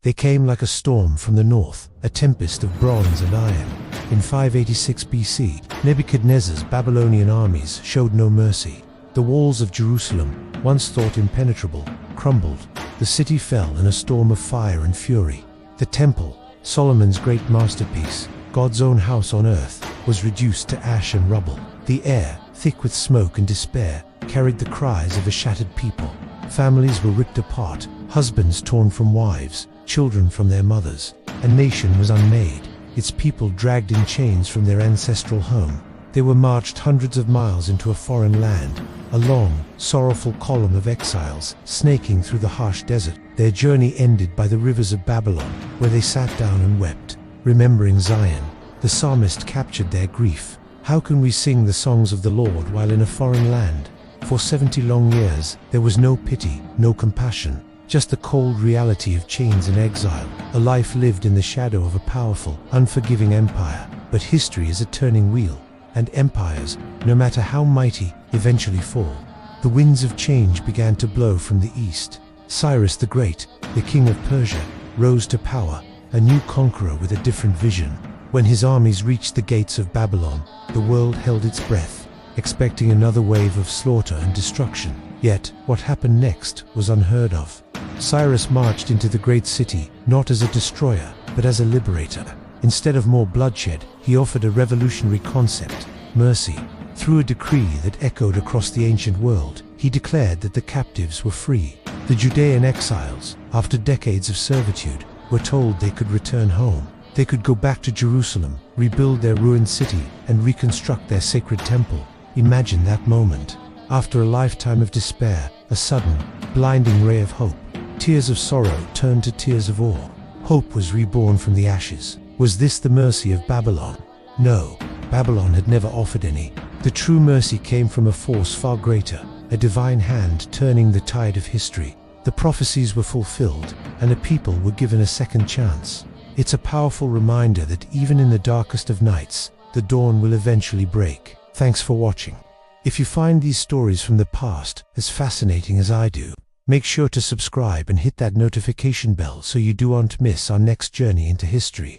They came like a storm from the north, a tempest of bronze and iron. In 586 BC, Nebuchadnezzar's Babylonian armies showed no mercy. The walls of Jerusalem, once thought impenetrable, crumbled. The city fell in a storm of fire and fury. The temple, Solomon's great masterpiece, God's own house on earth, was reduced to ash and rubble. The air, thick with smoke and despair, carried the cries of a shattered people. Families were ripped apart, husbands torn from wives, children from their mothers. A nation was unmade, its people dragged in chains from their ancestral home. They were marched hundreds of miles into a foreign land, a long, sorrowful column of exiles, snaking through the harsh desert. Their journey ended by the rivers of Babylon, where they sat down and wept, remembering Zion. The psalmist captured their grief. How can we sing the songs of the Lord while in a foreign land? For 70 long years, there was no pity, no compassion, just the cold reality of chains and exile, a life lived in the shadow of a powerful, unforgiving empire. But history is a turning wheel, and empires, no matter how mighty, eventually fall. The winds of change began to blow from the east. Cyrus the Great, the king of Persia, rose to power, a new conqueror with a different vision. When his armies reached the gates of Babylon, the world held its breath, expecting another wave of slaughter and destruction. Yet, what happened next was unheard of. Cyrus marched into the great city, not as a destroyer, but as a liberator. Instead of more bloodshed, he offered a revolutionary concept, mercy. Through a decree that echoed across the ancient world, he declared that the captives were free. The Judean exiles, after decades of servitude, were told they could return home. They could go back to Jerusalem, rebuild their ruined city, and reconstruct their sacred temple. Imagine that moment. After a lifetime of despair, a sudden, blinding ray of hope. Tears of sorrow turned to tears of awe. Hope was reborn from the ashes. Was this the mercy of Babylon? No, Babylon had never offered any. The true mercy came from a force far greater, a divine hand turning the tide of history. The prophecies were fulfilled, and a people were given a second chance. It's a powerful reminder that even in the darkest of nights, the dawn will eventually break. Thanks for watching. If you find these stories from the past as fascinating as I do, make sure to subscribe and hit that notification bell so you don't miss our next journey into history.